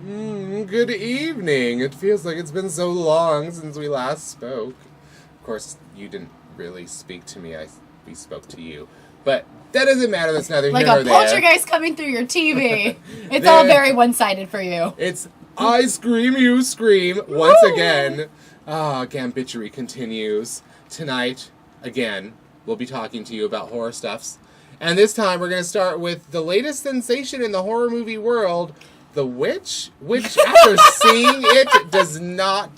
Good evening. It feels like it's been so long since we last spoke. Of course, you didn't really speak to me. We spoke to you. But that doesn't matter. That's neither like here nor a there. poltergeist coming through your TV. It's all very one-sided for you. It's I scream, you scream. Once again. Gambitchery continues. Tonight, again, we'll be talking to you about horror stuffs. And this time we're going to start with the latest sensation in the horror movie world, The Witch, which after seeing it does not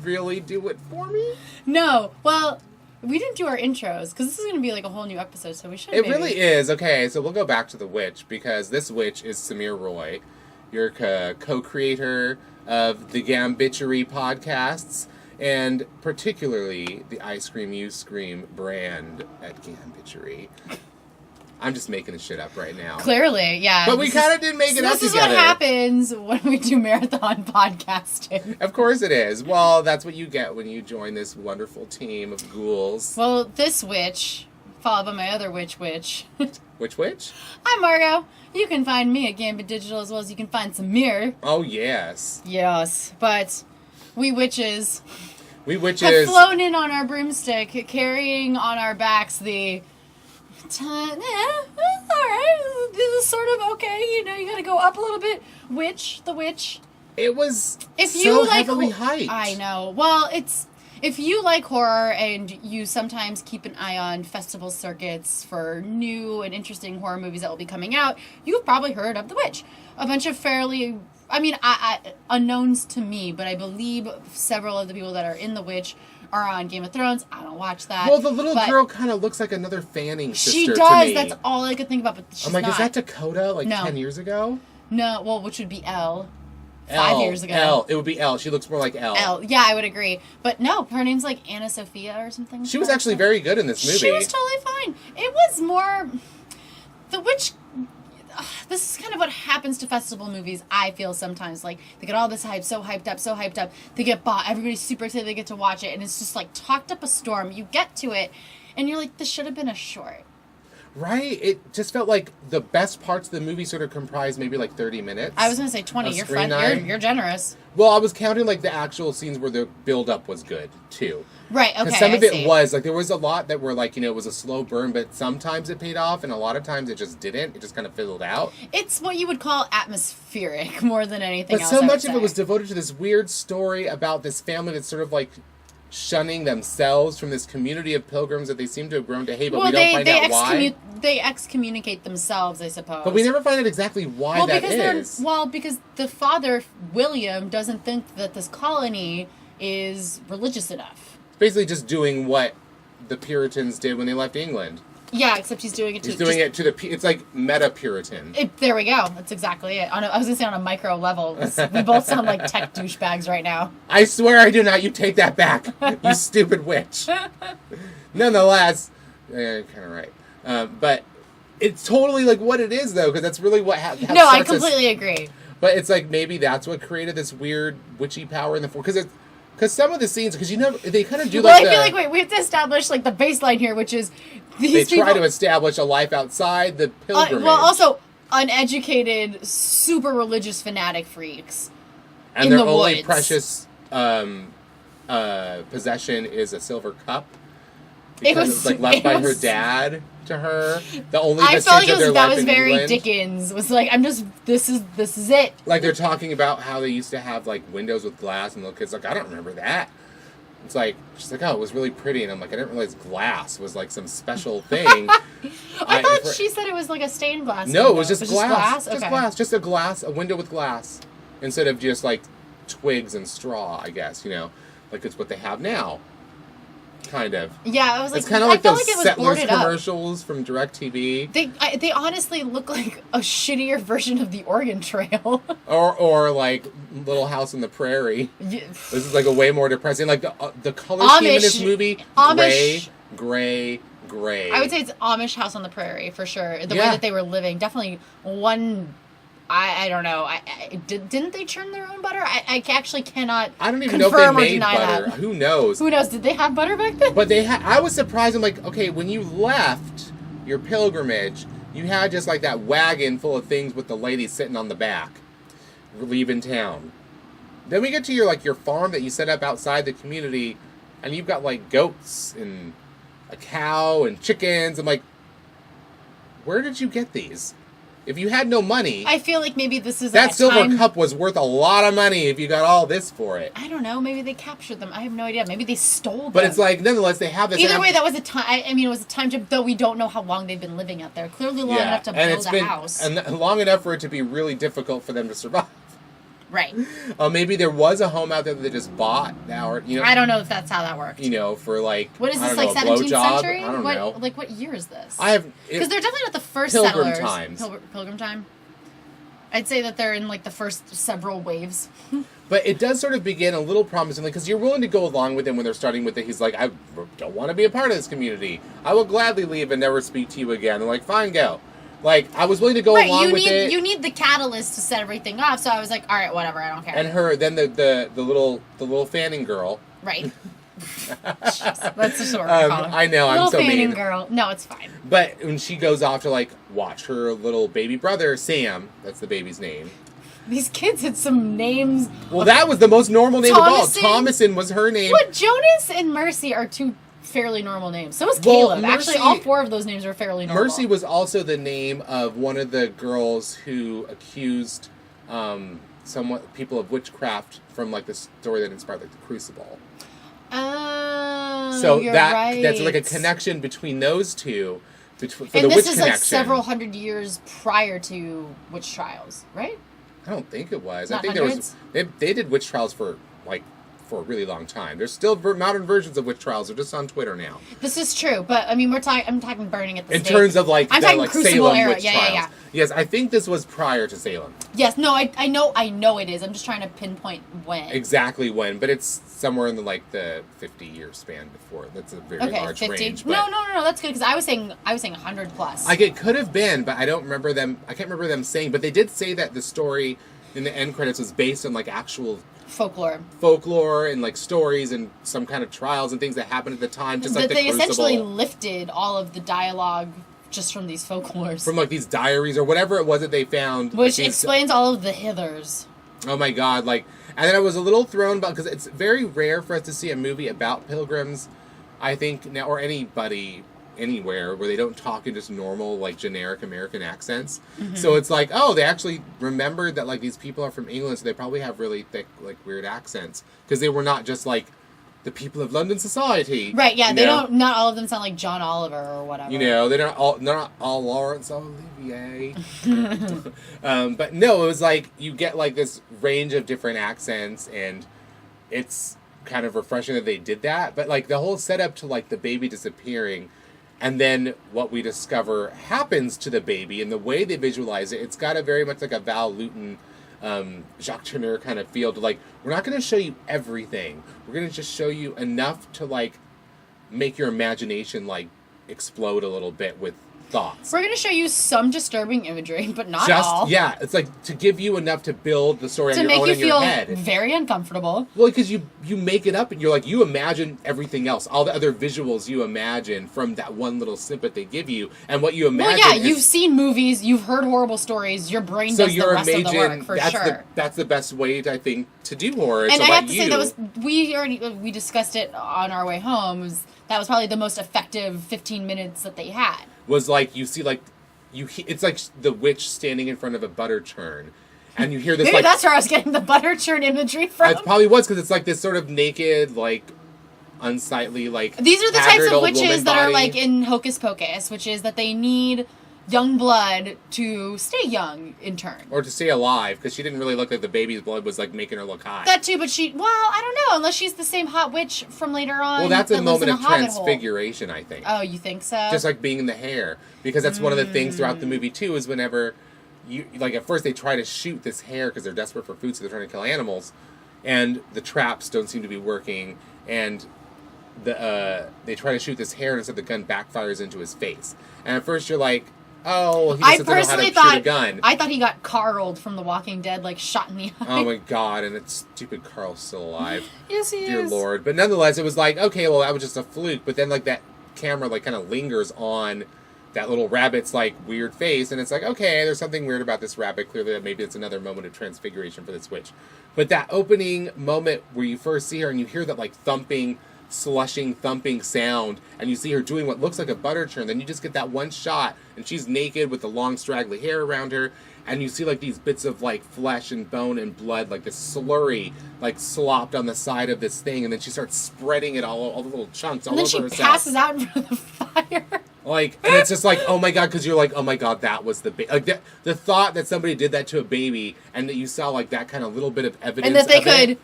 really do it for me. No, well, we didn't do our intros, because this is going to be like a whole new episode, so we should It really is. Okay, so we'll go back to The Witch, because this witch is Samir Roy. You're co-creator of the Gambitchery podcasts, and particularly the I Scream, You Scream brand at Gambitchery. I'm just making this shit up right now. Clearly, yeah. But we kind of did make it up together. This is what happens when we do marathon podcasting. Of course it is. Well, that's what you get when you join this wonderful team of ghouls. Well, this witch, followed by my other witch. Which witch? I'm Margo. You can find me at Gambit Digital as well as you can find Samir. Oh, yes. Yes, but we witches have flown in on our broomstick, carrying on our backs the... it's alright. This is sort of okay. You know, you gotta go up a little bit. The witch. It was heavily hyped. I know. Well, if you like horror and you sometimes keep an eye on festival circuits for new and interesting horror movies that will be coming out, you've probably heard of The Witch. A bunch of fairly, unknowns to me, but I believe several of the people that are in The Witch are on Game of Thrones. I don't watch that. Well, the little girl kind of looks like another Fanning sister she to does. me. That's all I could think about, but she's I'm like, not. is that Dakota, No. 10 years ago? No, well, which would be Elle. 5 years ago. Elle. It would be Elle. She looks more like Elle. Elle. Yeah, I would agree. But no, her name's like Anna Sophia or something. She was actually very good in this movie. She was totally fine. It was more... The Witch... This is kind of what happens to festival movies, I feel sometimes. Like, they get all this hype, so hyped up. They get bought. Everybody's super excited they get to watch it. And it's just like talked up a storm. You get to it, and you're like, this should have been a short. Right? It just felt like the best parts of the movie sort of comprised maybe like 30 minutes. I was going to say 20. You're generous. Well, I was counting like the actual scenes where the build-up was good, too. Right, okay, Because some of it was, like, there was a lot that were like, it was a slow burn, but sometimes it paid off, and a lot of times it just didn't. It just kind of fizzled out. It's what you would call atmospheric more than anything else. But so much of it was devoted to this weird story about this family that's sort of like shunning themselves from this community of pilgrims that they seem to have grown to hate, but we don't find out why. They excommunicate themselves, I suppose. But we never find out exactly why that is. Because the father, William, doesn't think that this colony is religious enough. Basically just doing what the Puritans did when they left England. Yeah, except he's doing it to... It's like meta-Puritan. There we go. That's exactly it. I was going to say on a micro level. We both sound like tech douchebags right now. I swear I do not. You take that back. You stupid witch. Nonetheless, kind of right. But it's totally like what it is, though, because that's really what happens. No, I completely agree. But it's like maybe that's what created this weird witchy power in the... Because some of the scenes, because they kind of do I feel like, we have to establish like the baseline here, which is they try to establish a life outside the pilgrimage. Also uneducated, super religious fanatic freaks. And their only precious possession is a silver cup. Because it was like left by her dad to her. The only vestige of their life in very England. Dickens. Was like, this is it. Like they're talking about how they used to have like windows with glass, and the little kid's like, I don't remember that. It's like, she's like, oh, it was really pretty, and I'm like, I didn't realize glass was like some special thing. I thought she said it was like a stained glass. No, window. It was just glass. Just glass. Just a window with glass, instead of just like twigs and straw. I guess like it's what they have now. Kind of. Yeah, I was like... It's kind of like those Settlers commercials from DirecTV. They honestly look like a shittier version of the Oregon Trail. or like Little House on the Prairie. Yeah. This is like a way more depressing. Like the color scheme in this movie, gray. I would say it's Amish House on the Prairie, for sure. The way that they were living. Definitely one... I don't know. Didn't they churn their own butter? I actually cannot. I don't even know if they made butter. That. Who knows? Who knows? Did they have butter back then? But I was surprised. I'm like, okay, when you left your pilgrimage, you had just like that wagon full of things with the lady sitting on the back. leaving town. Then we get to your farm that you set up outside the community, and you've got like goats and a cow and chickens. I'm like, where did you get these? If you had no money, I feel like maybe this is that silver cup was worth a lot of money if you got all this for it. I don't know. Maybe they captured them. I have no idea. Maybe they stole them. But it's like, nonetheless, they have this. Either way, that was a time. I mean, it was a time jump. Though we don't know how long they've been living out there. Clearly, long enough to build a house, and long enough for it to be really difficult for them to survive. Right. Maybe there was a home out there that they just bought now, or I don't know if that's how that worked. For like what is this, like 17th century? I don't know. Like what year is this? Because they're definitely not the first Pilgrim settlers. Times. Pilgrim time. I'd say that they're in like the first several waves. But it does sort of begin a little promisingly because you're willing to go along with him when they're starting with it. He's like, I don't want to be a part of this community. I will gladly leave and never speak to you again. They're like, fine, go. Like, I was willing to go along with it. You need the catalyst to set everything off, so I was like, all right, whatever, I don't care. And then the little fanning girl. Right. Jeez, that's the sort of call her. I know, little I'm so mean. fanning girl. No, it's fine. But when she goes off to, like, watch her little baby brother, Sam, that's the baby's name. These kids had some names. Well, that was the most normal name of all. Thomason. Thomason was her name. What, Jonas and Mercy are two fairly normal names. So was Caleb. Mercy, actually, all four of those names are fairly normal. Mercy was also the name of one of the girls who accused people of witchcraft from like the story that inspired like the Crucible. Oh, so you're that's right. like a connection between those two. For and the this witch is connection. like several hundred years prior to witch trials, right? I don't think it was. Not I think hundreds? there was. They did witch trials for a really long time. There's still modern versions of witch trials. They're just on Twitter now. This is true, but I mean, I'm talking burning at the stake. In terms of I'm talking Crucible Salem era. witch trials. Yeah. Yes, I think this was prior to Salem. Yes, no, I know it is. I'm just trying to pinpoint when. Exactly when, but it's somewhere in the 50-year span before. That's a very large 50. range. No, that's good because I was saying 100 plus. It could have been, but I don't remember them. I can't remember them saying, but they did say that the story in the end credits was based on like actual folklore and like stories and some kind of trials and things that happened at the time, just like they essentially lifted all of the dialogue just from these folklores, from like these diaries or whatever it was that they found, which explains all of the Hithers. Oh my god! And then I was a little thrown about because it's very rare for us to see a movie about pilgrims, I think now, or anybody anywhere where they don't talk in just normal like generic American accents. Mm-hmm. So it's like, oh, they actually remembered that like these people are from England, so they probably have really thick like weird accents because they were not just like the people of London society, right? Yeah, they don't. Not all of them sound like John Oliver or whatever. They're not all Laurence Olivier. But no, it was like you get like this range of different accents, and it's kind of refreshing that they did that. But like the whole setup to like the baby disappearing. And then what we discover happens to the baby and the way they visualize it, it's got a very much like a Val Lewton, Jacques Tourneur kind of feel to like, we're not going to show you everything. We're going to just show you enough to like make your imagination like explode a little bit with thoughts. We're going to show you some disturbing imagery, but not all. Yeah, it's like to give you enough to build the story on your own in your head. To make you feel very uncomfortable. Well, because you make it up and you're like, you imagine everything else. All the other visuals you imagine from that one little snippet they give you. And what you imagine you've seen movies, you've heard horrible stories, your brain does the rest of the work, for sure. That's the best way, I think, to do horror. And I have to say, we discussed it on our way home, that was probably the most effective 15 minutes that they had. Was like you see it's like the witch standing in front of a butter churn, and you hear this. Maybe that's where I was getting the butter churn imagery from. It probably was because it's like this sort of naked, like unsightly, like these are the types of witches that body. are like in Hocus Pocus, which is that they need young blood to stay young in turn. Or to stay alive, because she didn't really look like the baby's blood was like making her look hot. That too, but I don't know, unless she's the same hot witch from later on. Well, that's a moment of transfiguration, I think. Oh, you think so? Just like being in the hair. Because that's one of the things throughout the movie too, is whenever at first they try to shoot this hair because they're desperate for food, so they're trying to kill animals, and the traps don't seem to be working, and they try to shoot this hair, and instead the gun backfires into his face. And at first you're like, oh, he doesn't know how to shoot a gun. I thought he got Carled from The Walking Dead, like shot in the eye. Oh my god, and it's stupid Carl's still alive. Yes, he is. Dear Lord. But nonetheless, it was like, okay, well, that was just a fluke. But then, like, that camera, like, kind of lingers on that little rabbit's like weird face, and it's like, okay, there's something weird about this rabbit. Clearly, that maybe it's another moment of transfiguration for this witch. But that opening moment where you first see her and you hear that like thumping, slushing, thumping sound, and you see her doing what looks like a butter churn, then you just get that one shot, and she's naked with the long straggly hair around her, and you see like these bits of like flesh and bone and blood, like this slurry, like slopped on the side of this thing, and then she starts spreading it all the little chunks all over herself. And then she passes out in front of the fire. Like, and it's just like, oh my god, because you're like, oh my god, that was the baby. Like, the thought that somebody did that to a baby, and that you saw like that kind of little bit of evidence, and that they of could it.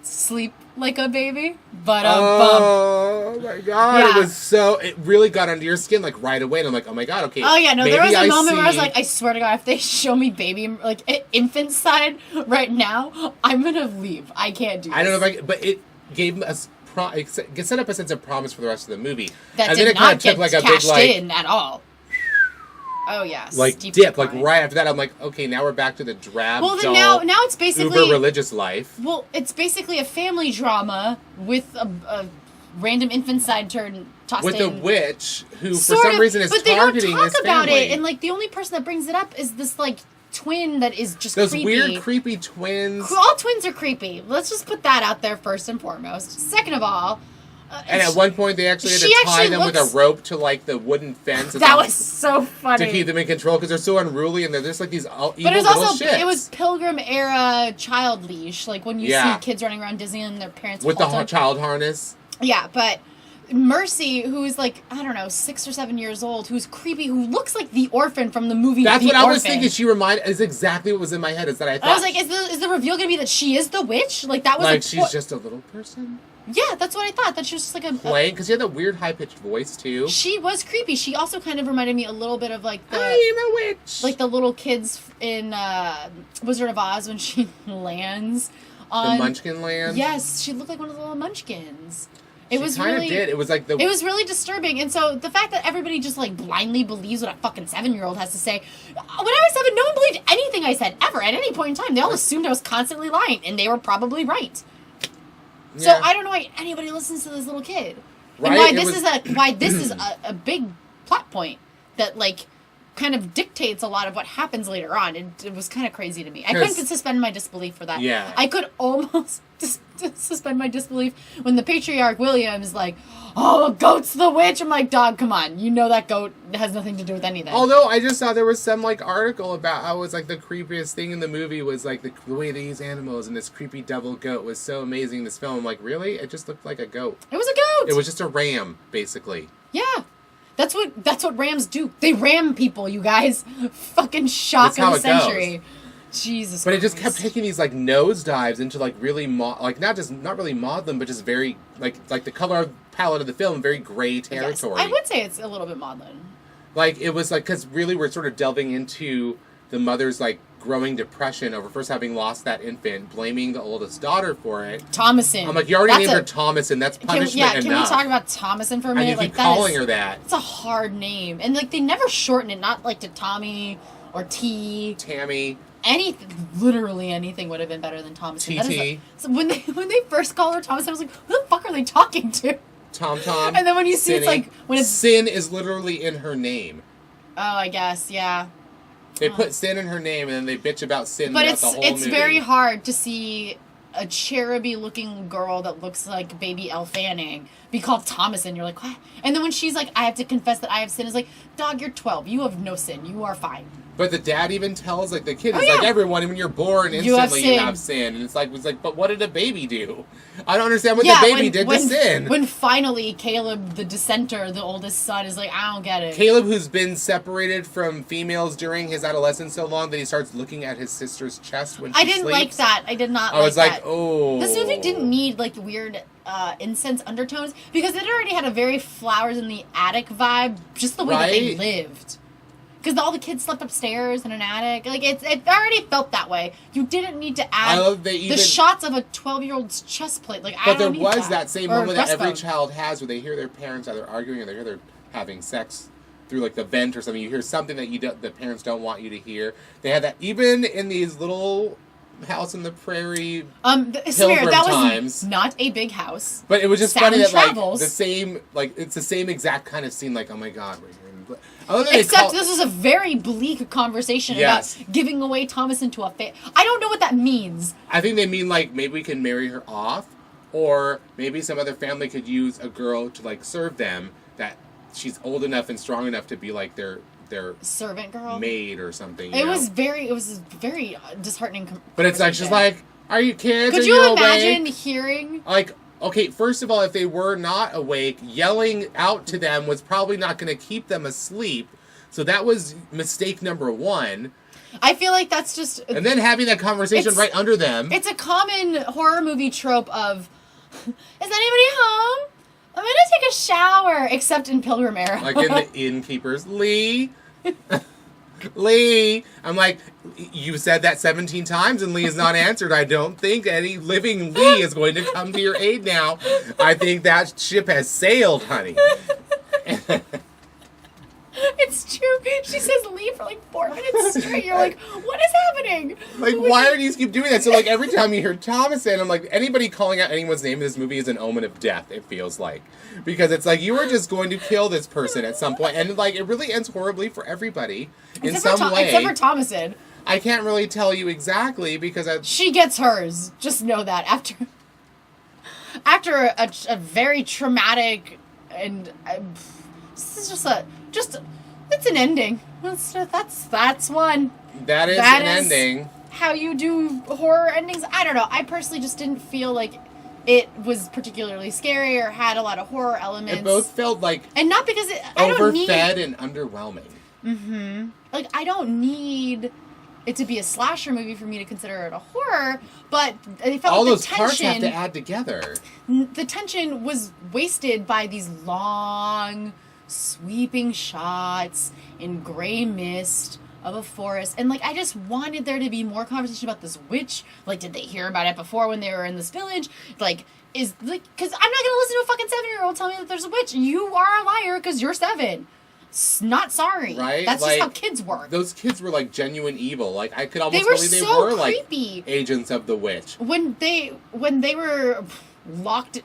Sleep like a baby, but oh my god, it really got under your skin like right away, and I'm like, oh my god, okay. Oh yeah, no, there was a moment where I was like, I swear to God, if they show me baby, like infant side right now, I'm gonna leave. I can't do this. I don't know if but it gave us it set up a sense of promise for the rest of the movie. That and did then it not kind of get took like a cashed big like in at all. Oh yes, like dip, like right after that, I'm like, okay, now we're back to the drab. Well, then now it's basically uber religious life. Well, it's basically a family drama with a random infant side turn tossed with in. a witch who, for some reason, is targeting his family. But they don't talk about it, and like the only person that brings it up is this like twin that is just those creepy. Weird, creepy twins. All twins are creepy. Let's just put that out there first and foremost. Second of all. And at one point, they actually had to tie them with a rope to, like, the wooden fence. That was so funny. To keep them in control, because they're so unruly, and they're just, like, these evil But it was little also, shits. it was Pilgrim-era child leash. Like, when you see kids running around Disney and their parents with the child harness. Yeah, but Mercy, who is, like, I don't know, 6 or 7 years old, who's creepy, who looks like the orphan from the movie That's The what Orphan. I was thinking. Is exactly what was in my head, is that I thought... I was like, is the reveal going to be that she is the witch? Like, that was like, she's just a little person? Yeah, that's what I thought. That she was just like a... Playing? Because she had that weird high-pitched voice, too. She was creepy. She also kind of reminded me a little bit of, like, the... I am a witch! Like, the little kids in Wizard of Oz when she lands on... The Munchkin land? Yes, she looked like one of the little munchkins. It was kind of did. It was like the... It was really disturbing. And so the fact that everybody just, like, blindly believes what a fucking 7-year-old has to say... When I was 7, no one believed anything I said, ever, at any point in time. They all assumed I was constantly lying, and they were probably right. So I don't know why anybody listens to this little kid, right? And why this is a big plot point that like kind of dictates a lot of what happens later on. It was kind of crazy to me. I couldn't suspend my disbelief for that. Yeah, I could almost suspend my disbelief when the patriarch William is like, "Oh, a goat's the witch." I'm like, "Dog, come on! You know that goat has nothing to do with anything." Although I just saw there was some like article about how it was like the creepiest thing in the movie was like the way they use animals, and this creepy devil goat was so amazing in this film. I'm like, really? It just looked like a goat. It was a goat. It was just a ram, basically. Yeah. That's what rams do. They ram people, you guys. Fucking shock of the century. Jesus Christ. But it just kept taking these like nosedives into like really not really maudlin, but just very like the color palette of the film, very gray territory. Yes, I would say it's a little bit maudlin. Like it was like, because really we're sort of delving into the mother's like growing depression over first having lost that infant, blaming the oldest daughter for it. Thomasin. I'm like, you already named her Thomasin. That's punishment enough. Can we talk about Thomasin for a minute? And you keep calling her that. It's a hard name, and like they never shorten it. Not like to Tommy or T. Tammy. Literally anything would have been better than Thomasin. TT. So when they first call her Thomasin, I was like, who the fuck are they talking to? Tom. And then when you see it's like when it's Sin is literally in her name. Oh, I guess, yeah. They put Sin in her name, and then they bitch about Sin throughout the whole movie. But it's very hard to see a cheruby-looking girl that looks like baby Elle Fanning be called Thomasin. You're like, what? And then when she's like, I have to confess that I have sin, it's like, dog, you're 12. You have no sin. You are fine. But the dad even tells like the kid, like everyone, when you're born, instantly you have sin. And it's like, but what did a baby do? I don't understand what the baby did to sin. When finally Caleb, the dissenter, the oldest son, is like, I don't get it. Caleb, who's been separated from females during his adolescence so long that he starts looking at his sister's chest when she sleeps. I didn't like that. I did not like that. I was like, oh. This movie didn't need like weird incense undertones because it already had a very flowers in the attic vibe, just the way that they lived. Because all the kids slept upstairs in an attic. Like, it already felt that way. You didn't need to add the shots of a 12-year-old's chest plate. Like, I don't need that. But there was that same moment that every child has where they hear their parents either arguing or they hear they're having sex through, like, the vent or something. You hear something that the parents don't want you to hear. They had that even in these little house in the prairie pilgrim that times. Was not a big house. But it was just funny that, like, it's the same exact kind of scene, like, oh my god, we're hearing... Except this is a very bleak conversation about giving away Thomas into a I don't know what that means. I think they mean, like, maybe we can marry her off, or maybe some other family could use a girl to, like, serve them, that she's old enough and strong enough to be, like, their servant girl, maid or something. It was very disheartening. But it's like, she's like, are you kids? Could you imagine hearing? Like, okay, first of all, if they were not awake, yelling out to them was probably not going to keep them asleep. So that was mistake number one. I feel like that's just... And then having that conversation right under them. It's a common horror movie trope of, is anybody home? I'm going to take a shower. Except in Pilgrim Era. Like in the Innkeepers. Lee. Lee. I'm like, you said that 17 times and Lee has not answered. I don't think any living Lee is going to come to your aid now. I think that ship has sailed, honey. It's true. She says Lee for like 4 minutes straight. You're like, what is happening? Like, why do you keep doing that? So, like, every time you hear Thomas in, I'm like, anybody calling out anyone's name in this movie is an omen of death, it feels like. Because it's like, you are just going to kill this person at some point. And, like, it really ends horribly for everybody in some way. Except for Thomasin. I can't really tell you exactly because she gets hers. Just know that. After a very traumatic and... this is just it's an ending. That's one. That is an ending. How you do horror endings? I don't know. I personally just didn't feel like it was particularly scary or had a lot of horror elements. It both felt like and not because overfed and underwhelming. Mm-hmm. Like, I don't need it to be a slasher movie for me to consider it a horror, but I felt all like those parts have to add together. The tension was wasted by these long, sweeping shots in gray mist of a forest, and like, I just wanted there to be more conversation about this witch. Like, did they hear about it before when they were in this village? Like, because I'm not gonna listen to a fucking 7-year-old tell me that there's a witch. You are a liar because you're 7. Not sorry. Right? That's just how kids work. Those kids were like genuine evil. Like, I could almost believe they were creepy. Like agents of the witch. When they were locked,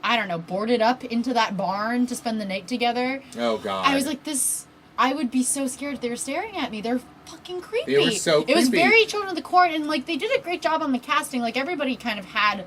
I don't know, boarded up into that barn to spend the night together. Oh, God. I was like, I would be so scared if they were staring at me. They're fucking creepy. They were so creepy. It was very Children of the Court, and, like, they did a great job on the casting. Like, everybody kind of had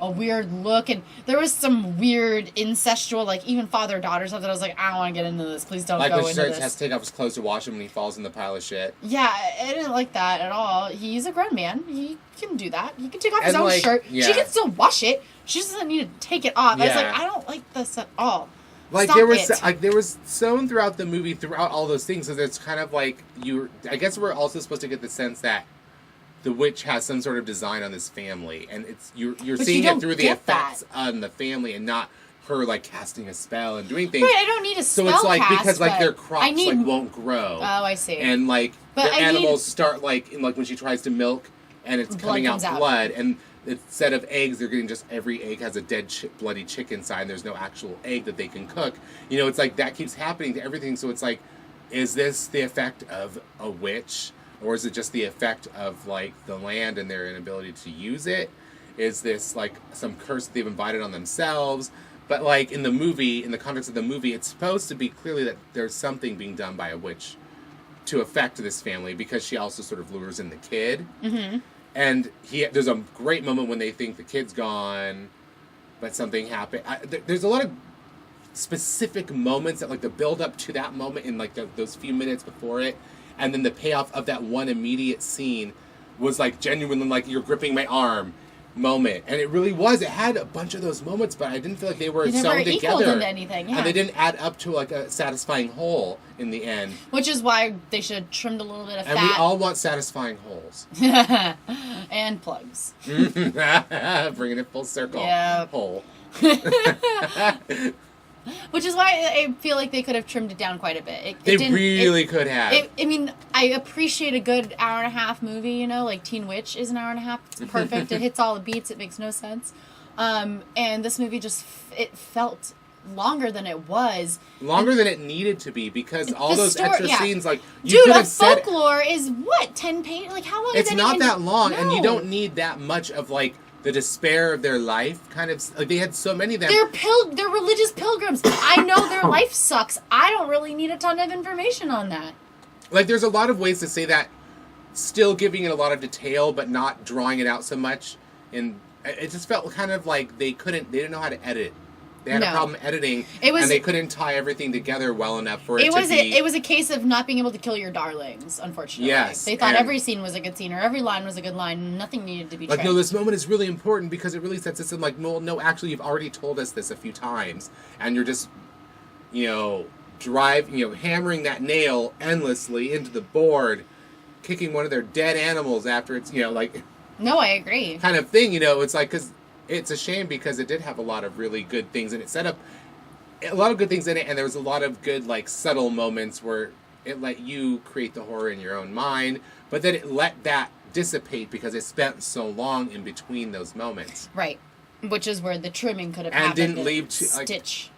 a weird look, and there was some weird incestual, like, even father-daughter stuff that I was like, I don't want to get into this. Please don't go into this. Like when she has to take off his clothes to wash him when he falls in the pile of shit. Yeah, I didn't like that at all. He's a grown man. He can do that. He can take off his own shirt. Yeah. She can still wash it. She just doesn't need to take it off. Yeah. I was like, I don't like this at all. Like, there was sewn throughout the movie, throughout all those things, so it's kind of like, I guess we're also supposed to get the sense that the witch has some sort of design on this family, and you're seeing it through the effects on the family, and not her, like, casting a spell and doing things. Right, I don't need a spell. So it's like, cast, because, like, their crops won't grow. Oh, I see. And, like, the animals start, like when she tries to milk, and it's coming out blood, and instead of eggs, they're getting just every egg has a dead bloody chick inside, and there's no actual egg that they can cook. You know, it's like that keeps happening to everything. So it's like, is this the effect of a witch, or is it just the effect of, like, the land and their inability to use it? Is this, like, some curse that they've invited on themselves? But, like, in the movie, in the context of the movie, it's supposed to be clearly that there's something being done by a witch to affect this family, because she also sort of lures in the kid. Mm-hmm. And there's a great moment when they think the kid's gone, but something happened. There's a lot of specific moments that, like, the build up to that moment in, like, those few minutes before it, and then the payoff of that one immediate scene was, like, genuinely, like, you're gripping my arm moment. And it really was. It had a bunch of those moments, but I didn't feel like they were sewn together. Into anything, yeah. And they didn't add up to, like, a satisfying whole in the end. Which is why they should have trimmed a little bit of fat. And we all want satisfying holes. And plugs. Bringing it full circle. Yeah. Hole. Which is why I feel like they could have trimmed it down quite a bit. They really could have. I mean, I appreciate a good hour-and-a-half movie, you know? Like, Teen Witch is an hour and a half. It's perfect. It hits all the beats. It makes no sense. And this movie just, it felt longer than it was. Longer than it needed to be, because all those extra scenes, like, you could have said... Dude, folklore is, what, 10 pages? Like, how long is it? It's not that long, and you don't need that much of, like, the despair of their life, kind of, like, they had so many of them. They're religious pilgrims. I know their life sucks. I don't really need a ton of information on that. Like, there's a lot of ways to say that, still giving it a lot of detail, but not drawing it out so much. And it just felt kind of like they didn't know how to edit. They had a problem editing, and they couldn't tie everything together well enough for it to be... It was a case of not being able to kill your darlings, unfortunately. Yes. They thought every scene was a good scene, or every line was a good line, nothing needed to be like, no, this moment is really important because it really sets us in, like, no, actually, you've already told us this a few times, and you're just, hammering that nail endlessly into the board, kicking one of their dead animals after it's, like... No, I agree. Kind of thing, it's like, because... It's a shame because it did have a lot of really good things, and it set up a lot of good things in it, and there was a lot of good, like, subtle moments where it let you create the horror in your own mind, but then it let that dissipate because it spent so long in between those moments. Right. Which is where the trimming could have and happened. And didn't leave Stitch.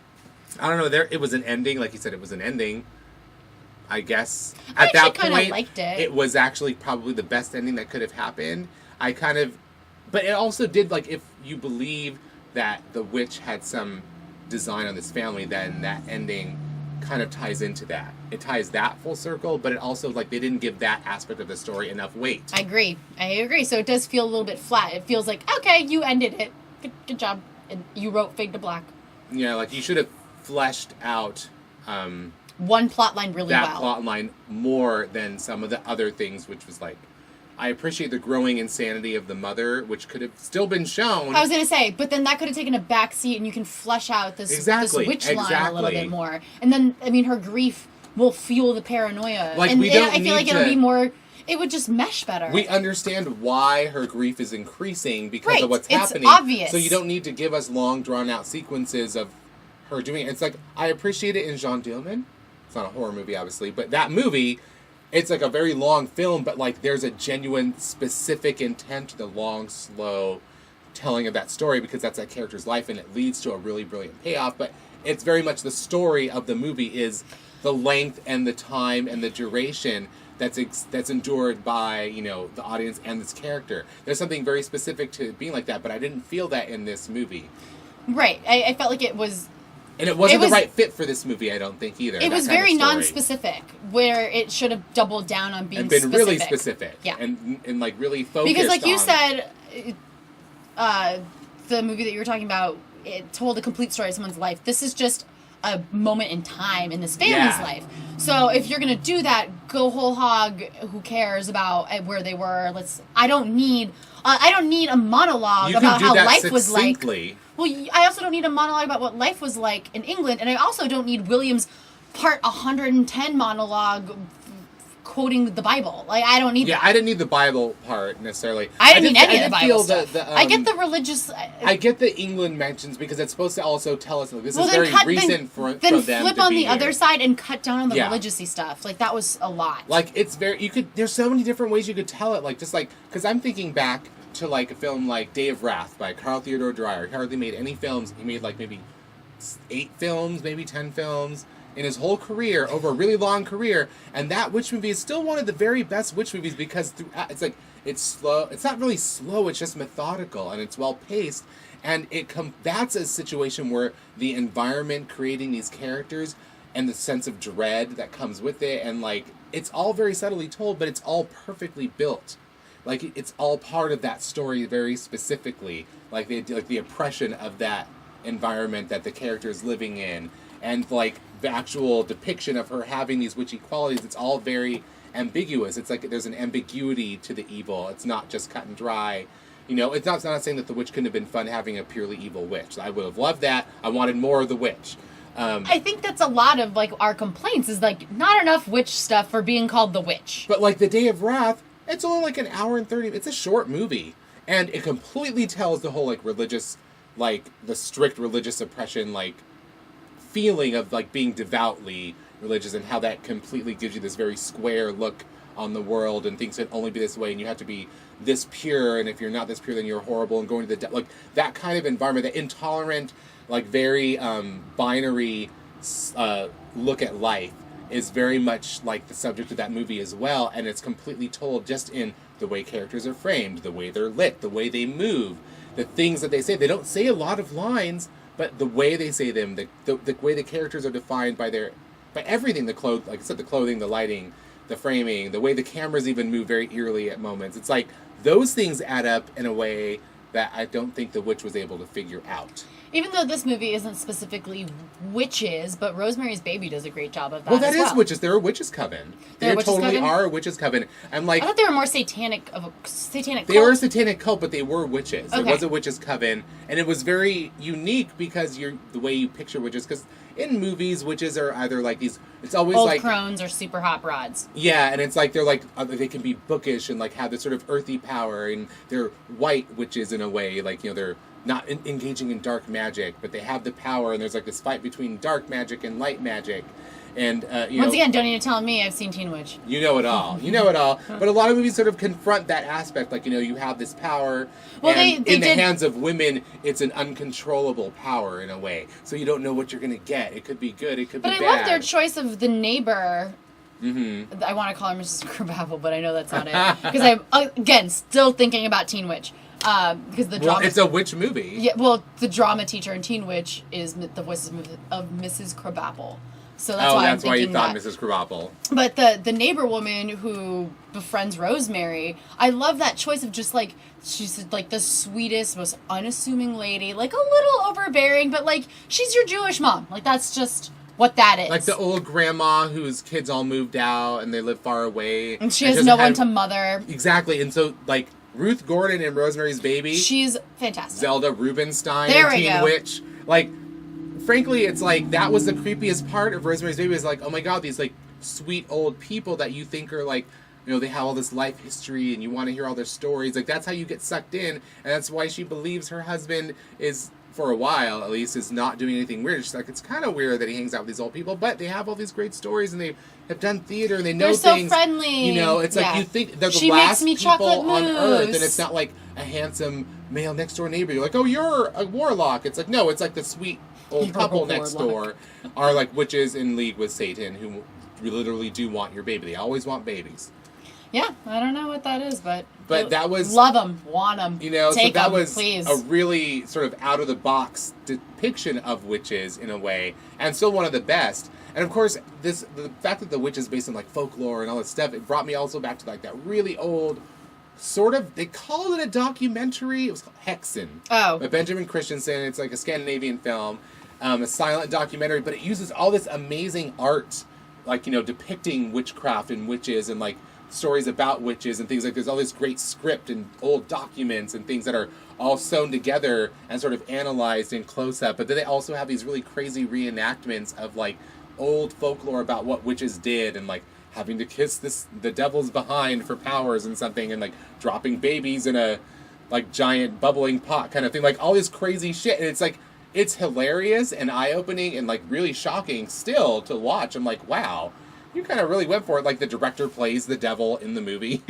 I don't know, it was an ending, like you said, it was an ending. I guess. I At that point, liked it. It was actually probably the best ending that could have happened. But it also did, like, if you believe that the witch had some design on this family, then that ending kind of ties into that. It ties that full circle, but it also, like, they didn't give that aspect of the story enough weight. I agree. So it does feel a little bit flat. It feels like, okay, you ended it. Good job. And you wrote Fade to Black. Yeah, like, you should have fleshed out... one plot line really well. That plot line more than some of the other things, which was, like... I appreciate the growing insanity of the mother, which could have still been shown. I was going to say, but then that could have taken a backseat, and you can flesh out this witch line a little bit more. And then, I mean, her grief will fuel the paranoia. Like, and we don't I feel like it'll be more... It would just mesh better. We understand why her grief is increasing because of what's happening. It's obvious. So you don't need to give us long, drawn-out sequences of her doing it. It's like, I appreciate it in Jean Dielman. It's not a horror movie, obviously, but that movie... It's like a very long film, but, like, there's a genuine, specific intent to the long, slow telling of that story because that's that character's life, and it leads to a really brilliant payoff. But it's very much the story of the movie is the length and the time and the duration that's endured by, the audience and this character. There's something very specific to being like that, but I didn't feel that in this movie. Right. I felt like it was... And it wasn't the right fit for this movie, I don't think, either. It was very non-specific, where it should have doubled down on being specific. And been really specific. Yeah. And like, really focused because, like you said, the movie that you were talking about, it told a complete story of someone's life. This is just a moment in time in this family's life. So if you're going to do that, go whole hog. Who cares about where they were? I don't need a monologue about how life was like. Well, I also don't need a monologue about what life was like in England, and I also don't need William's part 110 monologue quoting the Bible. Like, I don't need that. I didn't need the Bible part, necessarily. I didn't need any of the Bible stuff. I get the religious... I get the England mentions, because it's supposed to also tell us, like, this is very recent for them to be here. Then flip on the other side and cut down on the religious-y stuff. Like, that was a lot. Like, it's very... there's so many different ways you could tell it. Like, just like... Because I'm thinking back to, like, a film like Day of Wrath by Carl Theodor Dreyer. He hardly made any films. He made, like, maybe 8 films, maybe 10 films in his whole career, over a really long career, and that witch movie is still one of the very best witch movies because it's like, it's slow. It's not really slow, it's just methodical, and it's well-paced, and that's a situation where the environment creating these characters and the sense of dread that comes with it, and, like, it's all very subtly told, but it's all perfectly built. Like, it's all part of that story very specifically. Like, the oppression of that environment that the character is living in, and, like, the actual depiction of her having these witchy qualities, it's all very ambiguous. It's like there's an ambiguity to the evil. It's not just cut and dry. It's not saying that the witch couldn't have been fun having a purely evil witch. I would have loved that. I wanted more of the witch. I think that's a lot of, like, our complaints is, like, not enough witch stuff for being called the witch. But, like, The Day of Wrath, it's only like an hour and 30. It's a short movie. And it completely tells the whole, like, religious, like, the strict religious oppression, like, feeling of, like, being devoutly religious, and how that completely gives you this very square look on the world, and things can only be this way, and you have to be this pure, and if you're not this pure, then you're horrible, and going to the like, that kind of environment, that intolerant, like, very binary look at life is very much like the subject of that movie as well, and it's completely told just in the way characters are framed, the way they're lit, the way they move, the things that they say. They don't say a lot of lines, but the way they say them, the way the characters are defined by everything, like I said, the clothing, the lighting, the framing, the way the cameras even move very eerily at moments. It's like those things add up in a way that I don't think the witch was able to figure out. Even though this movie isn't specifically witches, but Rosemary's Baby does a great job of that. Well, that is witches. They're a witches' coven. They totally are a witches' coven. I'm like, I thought they were more satanic cult. They were a satanic cult, but they were witches. Okay. It was a witches' coven, and it was very unique because the way you picture witches. Because in movies, witches are either like these. It's always old like crones or super hot broads. Yeah, and it's like they're like they can be bookish and like have this sort of earthy power, and they're white witches in a way. Like they're not engaging in dark magic, but they have the power, and there's like this fight between dark magic and light magic. And once again, don't need to tell me. I've seen Teen Witch. You know it all. You know it all. But a lot of movies sort of confront that aspect. Like, you have this power. Well, and they in the did... hands of women, it's an uncontrollable power in a way. So you don't know what you're going to get. It could be good. It could be bad. But I love their choice of the neighbor. Mm-hmm. I want to call her Mrs. Krabappel, but I know that's not it. Because I'm, again, still thinking about Teen Witch. Because the drama... it's a witch movie. Yeah, well, the drama teacher in Teen Witch is the voice of Mrs. Krabappel. So that's why I'm thinking you thought Mrs. Krabappel. But the neighbor woman who befriends Rosemary, I love that choice of just like, she's like the sweetest, most unassuming lady, like a little overbearing, but like she's your Jewish mom. Like that's just what that is. Like the old grandma whose kids all moved out and they live far away. And she has no one to mother. Exactly. And so like Ruth Gordon in Rosemary's Baby. She's fantastic. Zelda Rubinstein in Teen Witch. Like, frankly, it's like that was the creepiest part of Rosemary's Baby. Is like, oh my god, these like sweet old people that you think are like, they have all this life history and you want to hear all their stories. Like that's how you get sucked in, and that's why she believes her husband is, for a while at least, is not doing anything weird. She's like, it's kind of weird that he hangs out with these old people, but they have all these great stories and they have done theater and they know They're things. so friendly. It's like you think they're the she last makes me people chocolate on Earth, mousse. and it's not like a handsome male next door neighbor. You're like, oh, you're a warlock. It's like, no, it's like the sweet old couple next door are like witches in league with Satan who literally do want your baby. They always want babies. Yeah, I don't know what that is, but that was... Love them, want them, take so that was please. A really sort of out-of-the-box depiction of witches, in a way, and still one of the best. And, of course, the fact that the witch is based on, like, folklore and all that stuff, it brought me also back to, like, that really old sort of... They called it a documentary. It was called Hexen. Oh. By Benjamin Christensen. It's, like, a Scandinavian film, a silent documentary, but it uses all this amazing art, like, depicting witchcraft and witches and, like, stories about witches and things like there's all this great script and old documents and things that are all sewn together and sort of analyzed in close-up, but then they also have these really crazy reenactments of like old folklore about what witches did and like having to kiss the devil's behind for powers and something and like dropping babies in a like giant bubbling pot kind of thing, like all this crazy shit. And it's like it's hilarious and eye-opening and like really shocking still to watch. I'm like, wow, you kind of really went for it. Like, the director plays the devil in the movie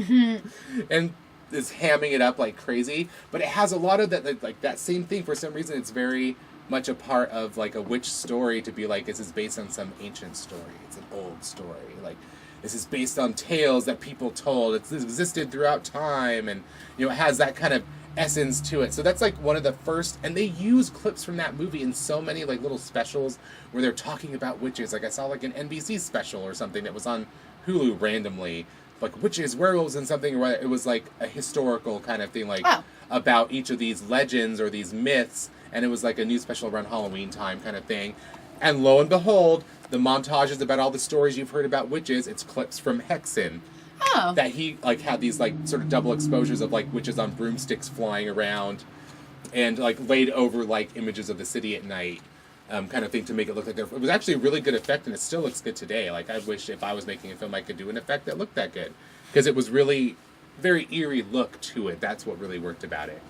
and is hamming it up like crazy. But it has a lot of that, like, that same thing. For some reason, it's very much a part of, like, a witch story to be like, this is based on some ancient story. It's an old story. Like, this is based on tales that people told. It's existed throughout time. And, it has that kind of essence to it. So that's like one of the first, and they use clips from that movie in so many like little specials where they're talking about witches. Like I saw like an NBC special or something that was on Hulu randomly, like witches, werewolves, and something where it was like a historical kind of thing, like about each of these legends or these myths, and it was like a new special around Halloween time kind of thing. And lo and behold, the montages about all the stories you've heard about witches, it's clips from Hexen. Oh. That he like had these like sort of double exposures of like witches on broomsticks flying around, and like laid over like images of the city at night, kind of thing to make it look like it was actually a really good effect, and it still looks good today. Like I wish if I was making a film I could do an effect that looked that good, because it was really very eerie look to it. That's what really worked about it.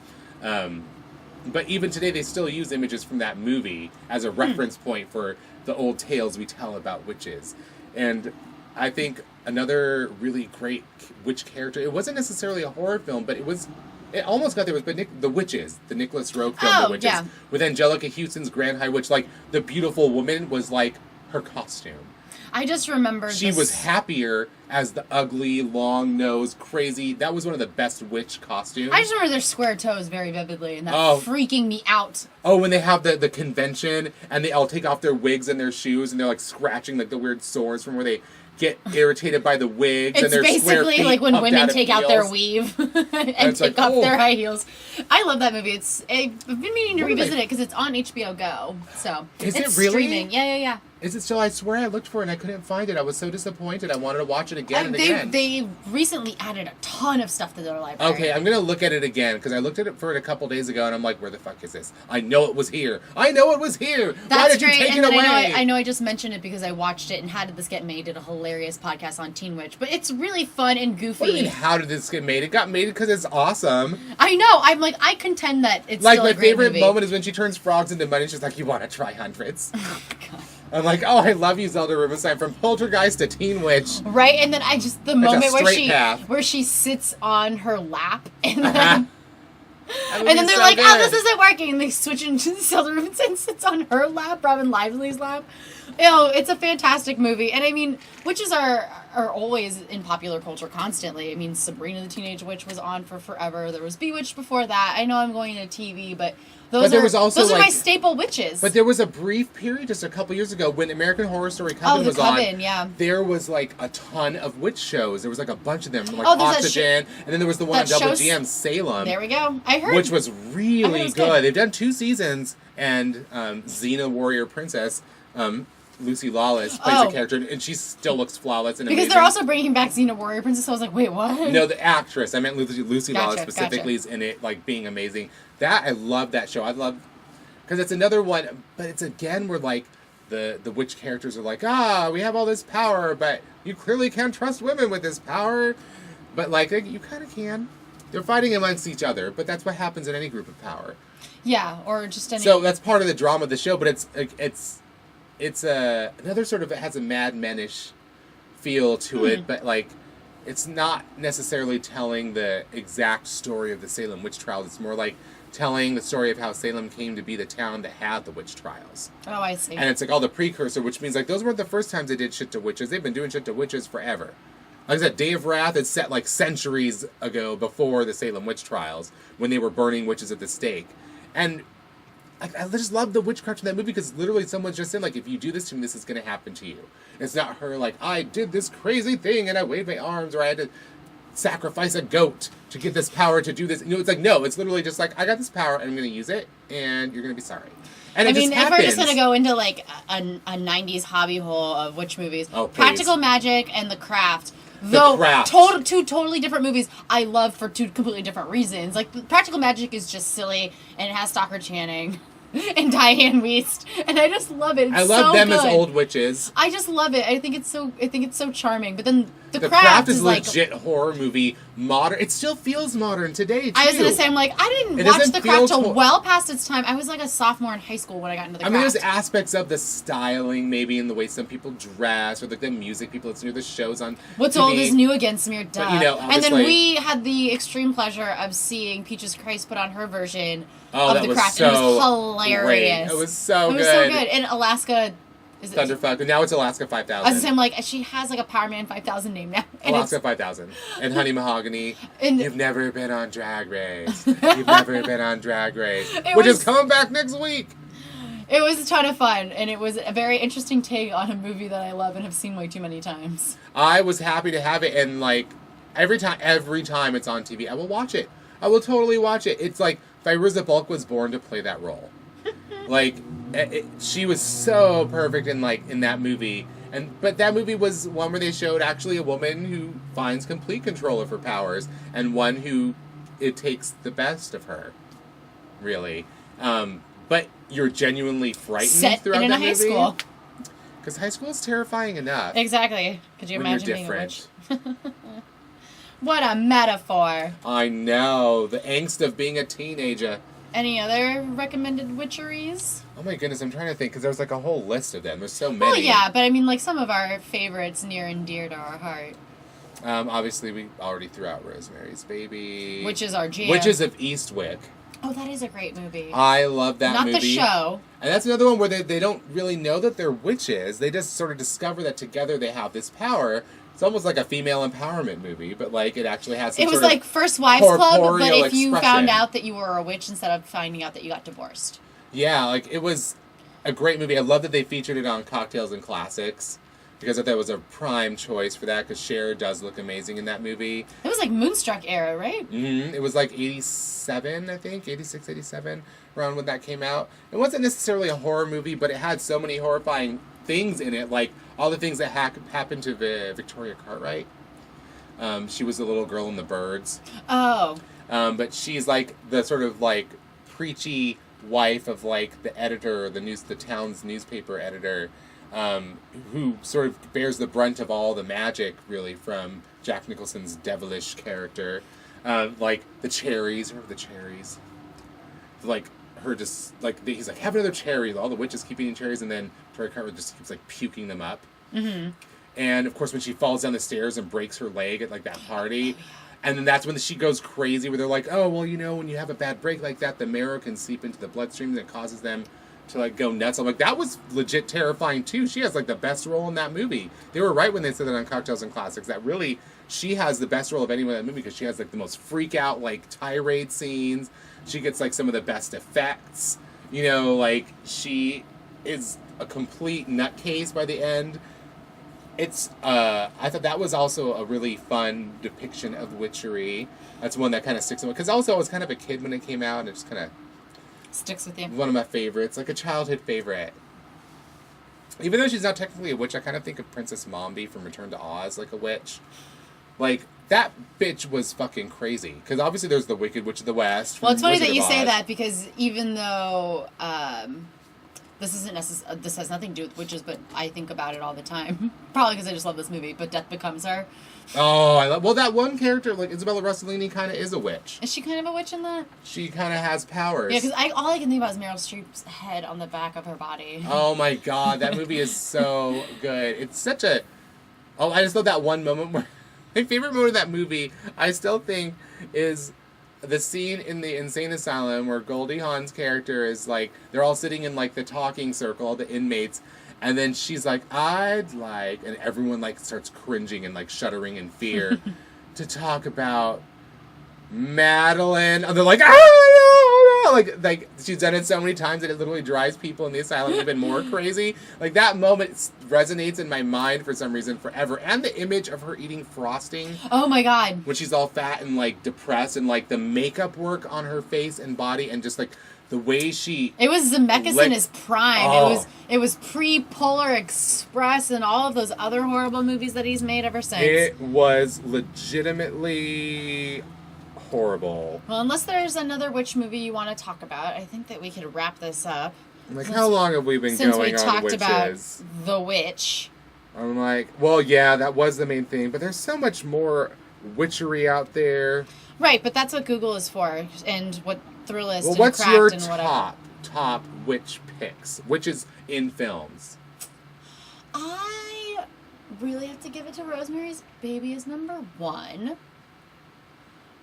But even today they still use images from that movie as a reference point for the old tales we tell about witches. And I think another really great witch character, it wasn't necessarily a horror film, but it almost got there, was The Witches, the Nicholas Roeg film, The Witches, yeah. with Angelica Houston's Grand High Witch. Like, the beautiful woman was like her costume. I just remember she was happier as the ugly, long-nosed, crazy... That was one of the best witch costumes. I just remember their square toes very vividly, and that freaking me out. Oh, when they have the convention, and they all take off their wigs and their shoes, and they're, like, scratching, like, the weird sores from where they get irritated by the wigs, and their square feet basically like when women take out their heels. weave and take off their high heels. I love that movie. I've been meaning to revisit it because it's on HBO Go. So Is it's it really? streaming. Yeah. Is it still? I swear I looked for it and I couldn't find it. I was so disappointed. I wanted to watch it again and again. They recently added a ton of stuff to their library. Okay, I'm going to look at it again because I looked at it for it a couple days ago and I'm like, where the fuck is this? I know it was here. Why did you take it away? I know I just mentioned it because I watched it and How Did This Get Made did a hilarious podcast on Teen Witch. But it's really fun and goofy. What do you mean, how did this get made? It got made because it's awesome. I know. I'm like, I contend that it's like still a my great favorite movie. moment is when she turns frogs into money. She's like, you want to try hundreds? Oh, God. I'm like, oh, I love you, Zelda Rubinstein, from Poltergeist to Teen Witch. Right, and then the moment path. where she sits on her lap, and then and then they're so like, good. oh, this isn't working, and they switch into Zelda Rubinstein sits on her lap, Robin Lively's lap. It's a fantastic movie, and I mean, witches are always in popular culture constantly. I mean, Sabrina the Teenage Witch was on for forever. There was Bewitched before that. I know I'm going into TV, but those are my staple witches. But there was a brief period just a couple years ago when American Horror Story Coven was on. Yeah. There was like a ton of witch shows. There was like a bunch of them, like there's Oxygen, and then there was the one on WGM, Salem. There we go. I heard. Which was really good. They've done 2 seasons, and Xena Warrior Princess, Lucy Lawless plays a character, and she still looks flawless and amazing. Because they're also bringing back Xena Warrior Princess, so I was like, wait, what? No, the actress. I meant Lucy Lawless specifically is in it, like, being amazing. I love that show. Because it's another one, but it's again where, like, the witch characters are like, we have all this power, but you clearly can't trust women with this power. But, like, you kind of can. They're fighting amongst each other, but that's what happens in any group of power. Yeah, or just any... So that's part of the drama of the show, but it's another sort of, it has a Mad Men-ish feel to it, but like it's not necessarily telling the exact story of the Salem witch trials. It's more like telling the story of how Salem came to be the town that had the witch trials. Oh, I see. And it's like all the precursor, which means like those weren't the first times they did shit to witches. They've been doing shit to witches forever. Like I said, Day of Wrath is set like centuries ago before the Salem witch trials when they were burning witches at the stake. And I just love the witchcraft in that movie because literally someone's just saying, like, if you do this to me, this is going to happen to you. It's not her, like, I did this crazy thing and I waved my arms or I had to sacrifice a goat to get this power to do this. You know, it's like, no, it's literally just like, I got this power and I'm going to use it and you're going to be sorry. And I mean, if we're just going to go into, like, a 90s hobby hole of witch movies, Practical Magic and The Craft... Though two totally different movies, I love for 2 completely different reasons. Like, Practical Magic is just silly, and it has Stockard Channing and Diane Wiest, and I just love it. I love them as old witches. I just love it. I think it's so charming. But then the Craft is legit horror movie, modern. It still feels modern today, too. I was gonna say, I'm like, I didn't watch The Craft till well past its time. I was like a sophomore in high school when I got into The Craft. I mean, there's aspects of the styling, maybe in the way some people dress, or like the music people listen to, the shows on What's TV. Old is New Again, smear duh. But, you know, and then we had the extreme pleasure of seeing Peaches Christ put on her version of The Craft, and it was hilarious. Great. It was so good. And Alaska... Thunderfuck. And now it's Alaska 5000. I was saying, like, she has, like, a Power Man 5000 name now. And Alaska 5000. And Honey Mahogany. You've never been on Drag Race. You've never been on Drag Race. Which is coming back next week. It was a ton of fun. And it was a very interesting take on a movie that I love and have seen way too many times. I was happy to have it. And, like, every time it's on TV, I will watch it. I will totally watch it. It's like Fairuza Balk was born to play that role. Like, she was so perfect in that movie. But that movie was one where they showed actually a woman who finds complete control of her powers and one who it takes the best of her, really. But you're genuinely frightened throughout that movie. High school. Because high school is terrifying enough. Exactly. Could you imagine being a witch? What a metaphor. I know. The angst of being a teenager. Any other recommended witcheries? Oh my goodness, I'm trying to think, because there's like a whole list of them. There's so many. Well, yeah, but I mean, like, some of our favorites near and dear to our heart. Obviously, we already threw out Rosemary's Baby. Which is our jam. Witches of Eastwick. Oh, that is a great movie. I love that Not movie. the show. And that's another one where they don't really know that they're witches. They just sort of discover that together they have this power. It's almost like a female empowerment movie, but like it actually has some It was sort like First Wives Club, but corporeal if you expression. found out that you were a witch instead of finding out that you got divorced. Yeah, like it was a great movie. I love that they featured it on Cocktails and Classics because I thought it was a prime choice for that because Cher does look amazing in that movie. It was like Moonstruck era, right? Mm-hmm. It was like 87, I think, 86, 87, around when that came out. It wasn't necessarily a horror movie, but it had so many horrifying things in it, like all the things that happened to Victoria Cartwright. She was the little girl in The Birds. Oh. But she's like the sort of like preachy wife of like the editor, the town's newspaper editor, who sort of bears the brunt of all the magic, really, from Jack Nicholson's devilish character. Like the cherries, remember the cherries? Like her just like he's like, have another cherry. All the witches keep eating cherries, and then Victoria Cartwright just keeps like puking them up. Mm-hmm. And of course, when she falls down the stairs and breaks her leg at like that party. And then that's when she goes crazy, where they're like, oh, well, you know, when you have a bad break like that, the marrow can seep into the bloodstream and it causes them to, like, go nuts. I'm like, that was legit terrifying, too. She has, like, the best role in that movie. They were right when they said that on Cocktails and Classics, that really, she has the best role of anyone in that movie because she has, like, the most freak-out, like, tirade scenes. She gets, like, some of the best effects. You know, like, she is a complete nutcase by the end. It's, I thought that was also a really fun depiction of witchery. That's one that kind of sticks in. Because also I was kind of a kid when it came out, and it just kind of Sticks with you. one of my favorites, like a childhood favorite. Even though she's not technically a witch, I kind of think of Princess Mombi from Return to Oz like a witch. Like, that bitch was fucking crazy. Because obviously there's the Wicked Witch of the West. Well, it's funny Wizard that you of say Oz. that because even though this has nothing to do with witches, but I think about it all the time. Probably because I just love this movie. But Death Becomes Her. Oh, I love. Well, that one character, like Isabella Rossellini, kind of is a witch. Is she kind of a witch in that? She kind of has powers. Yeah, because all I can think about is Meryl Streep's head on the back of her body. Oh my god, that movie is so good. It's such a. Oh, I just love that one moment where. My favorite moment of that movie, I still think, is the scene in the insane asylum where Goldie Hawn's character is like. They're all sitting in like the talking circle, all the inmates. And then she's like, I'd like. And everyone like starts cringing and like shuddering in fear to talk about Madeline. And they're like, ah, no, no. Like she's done it so many times that it literally drives people in the asylum even more crazy. Like that moment resonates in my mind for some reason forever. And the image of her eating frosting. Oh my god. When she's all fat and like depressed and like the makeup work on her face and body and just like the way she. It was Zemeckis in his prime. Oh. It was pre-Polar Express and all of those other horrible movies that he's made ever since. It was legitimately horrible. Well, unless there's another witch movie you want to talk about, I think that we could wrap this up. Like, how long have we been Since going we on talked witches? about The Witch. I'm like, well, yeah, that was the main thing, but there's so much more witchery out there. Right, but that's what Google is for, and what Thrillist Well, and what's Cracked your and whatever. top witch picks? Witches in films. I really have to give it to Rosemary's Baby as number one.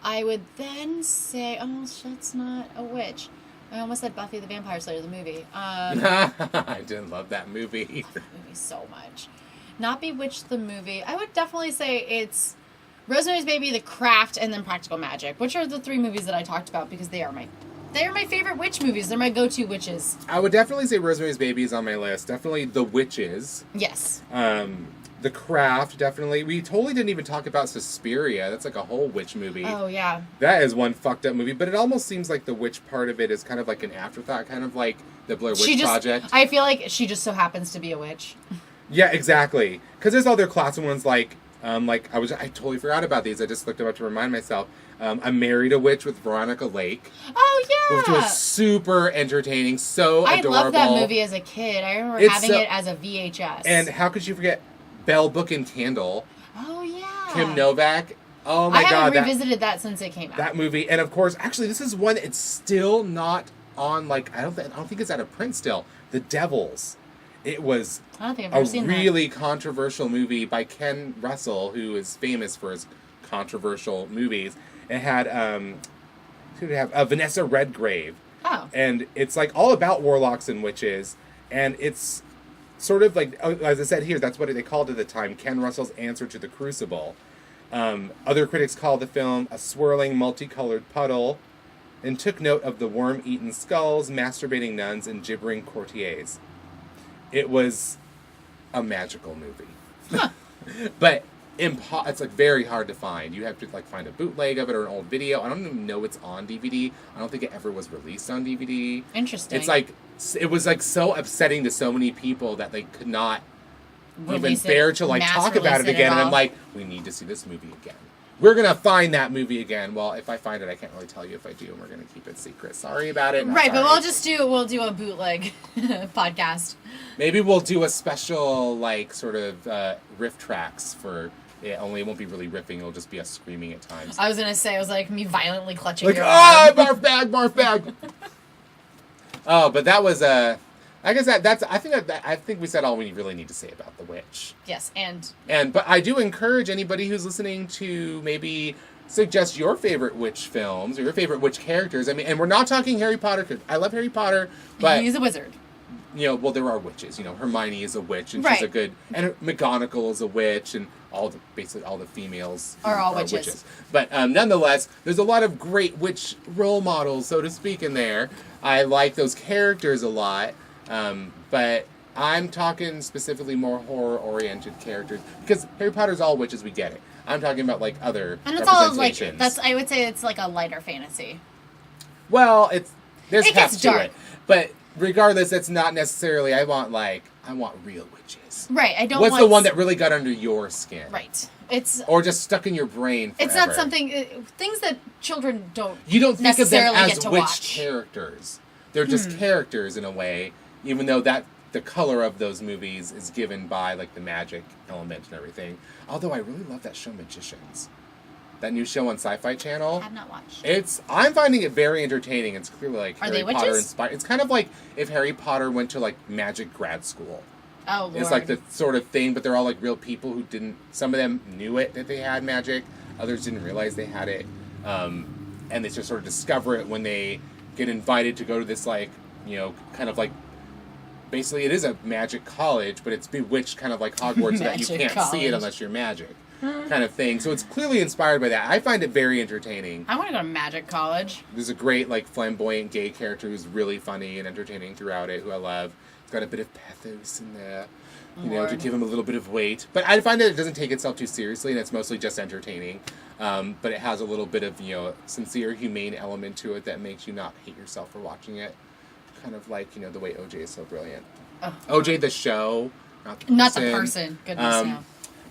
I would then say, oh, that's not a witch. I almost said Buffy the Vampire Slayer, the movie. I didn't love that movie. I love that movie so much. Not Bewitched the movie. I would definitely say it's Rosemary's Baby, The Craft, and then Practical Magic, which are the three movies that I talked about because they are my favorite witch movies. They're my go-to witches. I would definitely say Rosemary's Baby is on my list. Definitely The Witches. Yes. The Craft, definitely. We totally didn't even talk about Suspiria. That's like a whole witch movie. Oh, yeah. That is one fucked up movie, but it almost seems like the witch part of it is kind of like an afterthought, kind of like the Blair Witch Project. I feel like she just so happens to be a witch. Yeah, exactly. Because there's other classic ones like I totally forgot about these. I just looked them up to remind myself. I Married a Witch with Veronica Lake. Oh, yeah. Which was super entertaining, so adorable. I loved that movie as a kid. I remember having it as a VHS. And how could you forget Belle Book and Candle? Oh, yeah. Kim Novak. Oh my god. I haven't revisited that since it came out. That movie. And of course, actually, this is one it's still not on, like, I don't think it's out of print still. The Devils. It was I don't think I've ever seen that. really controversial movie by Ken Russell, who is famous for his controversial movies. It had who do we have? Vanessa Redgrave. Oh. And it's like all about warlocks and witches. And it's sort of like, as I said here, that's what they called it at the time, Ken Russell's answer to The Crucible. Other critics called the film a swirling, multicolored puddle and took note of the worm-eaten skulls, masturbating nuns, and gibbering courtiers. It was a magical movie. Huh. But it's like very hard to find. You have to like find a bootleg of it or an old video. I don't even know it's on DVD. I don't think it ever was released on DVD. Interesting. It's like, it was like so upsetting to so many people that they could not even bear to like talk about it again. And I'm like, we need to see this movie again. We're going to find that movie again. Well, if I find it, I can't really tell you if I do, and we're going to keep it secret. Sorry about it. Right, but we'll do a bootleg podcast. Maybe we'll do a special, like, sort of riff tracks for it, only it won't be really riffing, it'll just be us screaming at times. I was going to say, it was like me violently clutching like, your arm. Barf bag, barf bag! Oh, but that was, I guess I think we said all we really need to say about The Witch. Yes, but I do encourage anybody who's listening to maybe suggest your favorite witch films or your favorite witch characters. I mean, and we're not talking Harry Potter, because I love Harry Potter, but he's a wizard. Well, there are witches. Hermione is a witch, and she's a good, and McGonagall is a witch, and basically all the females are all witches. But nonetheless, there's a lot of great witch role models, so to speak, in there. I like those characters a lot. But I'm talking specifically more horror-oriented characters, because Harry Potter's all witches, we get it. I'm talking about like other and it's all like I would say it's like a lighter fantasy. Well, there's it gets dark. to it, but regardless, it's not necessarily. I want real witches. Right. I don't. What's the one that really got under your skin? Right. Or just stuck in your brain forever. It's not something things that children don't. You don't think of them as witch watch. Characters. They're just characters in a way. Even though the color of those movies is given by like the magic element and everything. Although I really love that show Magicians. That new show on Sci-Fi Channel. I have not watched. I'm finding it very entertaining. It's clearly like Harry Potter inspired. It's kind of like if Harry Potter went to like magic grad school. Oh, Lord. It's like the sort of thing, but they're all like real people who didn't. Some of them knew it that they had magic. Others didn't realize they had it, and they just sort of discover it when they get invited to go to this like kind of like. Basically, it is a magic college, but it's bewitched kind of like Hogwarts so that you can't see it unless you're magic kind of thing. So it's clearly inspired by that. I find it very entertaining. I want to go to magic college. There's a great like flamboyant gay character who's really funny and entertaining throughout it, who I love. It's got a bit of pathos in there, to give him a little bit of weight. But I find that it doesn't take itself too seriously, and it's mostly just entertaining. But it has a little bit of, sincere, humane element to it that makes you not hate yourself for watching it. Kind of like, the way OJ is so brilliant. Oh. OJ the show, not the person. Goodness, no.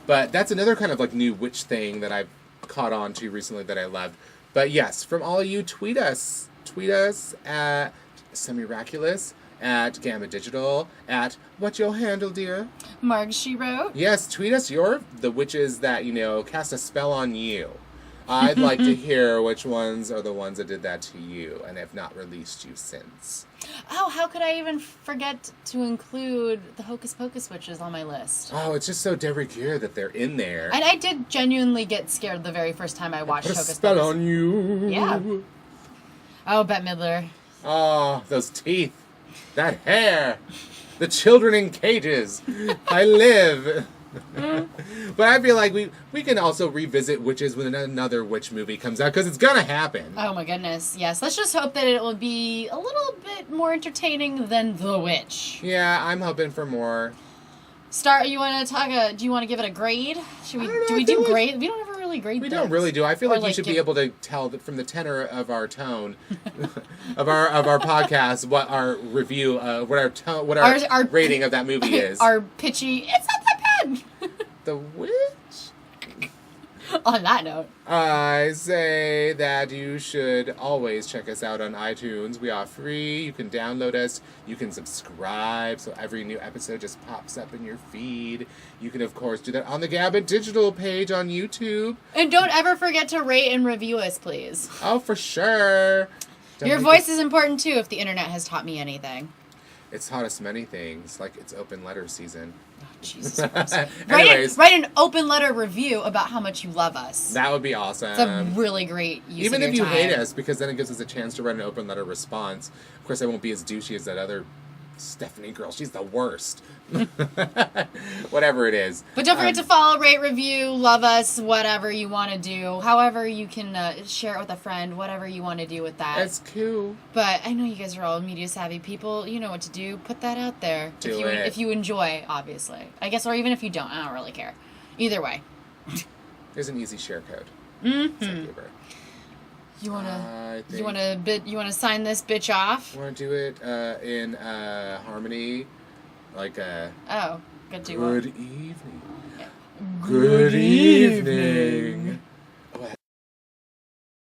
But that's another kind of like new witch thing that I've caught on to recently that I loved. But yes, from all of you, tweet us. Tweet us at Semiraculous, at Gamma Digital, at what's your handle, dear? Marg, she wrote. Yes, tweet us the witches that, cast a spell on you. I'd like to hear which ones are the ones that did that to you and have not released you since. Oh, how could I even forget to include the Hocus Pocus witches on my list? Oh, it's just so de rigueur that they're in there. And I did genuinely get scared the very first time I watched Hocus Pocus. Put a spell on you. Yeah. Oh, Bette Midler. Oh, those teeth. That hair. The children in cages. I live. But I feel like we can also revisit witches when another witch movie comes out, because it's gonna happen. Oh my goodness, yes. Let's just hope that it will be a little bit more entertaining than The Witch. Yeah, I'm hoping for more. You want to talk? Do you want to give it a grade? Should we? Do we do grade? We don't ever really grade. We don't really do. I feel like you should be able to tell that from the tenor of our tone, of our podcast, what our review, what our rating of that movie is. Our pitchy. It's not that bad. The Witch? On that note, I say that you should always check us out on iTunes. We are free. You can download us. You can subscribe so every new episode just pops up in your feed. You can, of course, do that on the Gabba Digital page on YouTube. And don't ever forget to rate and review us, please. Oh, for sure. Your voice is important, too, if the internet has taught me anything. It's taught us many things, like it's open letter season. Oh, Jesus Christ. Anyways, write an open letter review about how much you love us. that would be awesome. It's a really great use Even of if your you time. hate us, because then it gives us a chance to write an open letter response. Of course, I won't be as douchey as that other Stephanie girl. She's the worst. Whatever it is. But don't forget to follow, rate, review, love us, whatever you want to do. However you can share it with a friend, whatever you want to do with that. That's cool. But I know you guys are all media savvy people. You know what to do. Put that out there. Do it. If you enjoy, obviously. I guess, or even if you don't. I don't really care. Either way. There's an easy share code. Mm-hmm. You wanna sign this bitch off? Want to do it in harmony, like Oh, good. Good evening. Yeah. Good evening.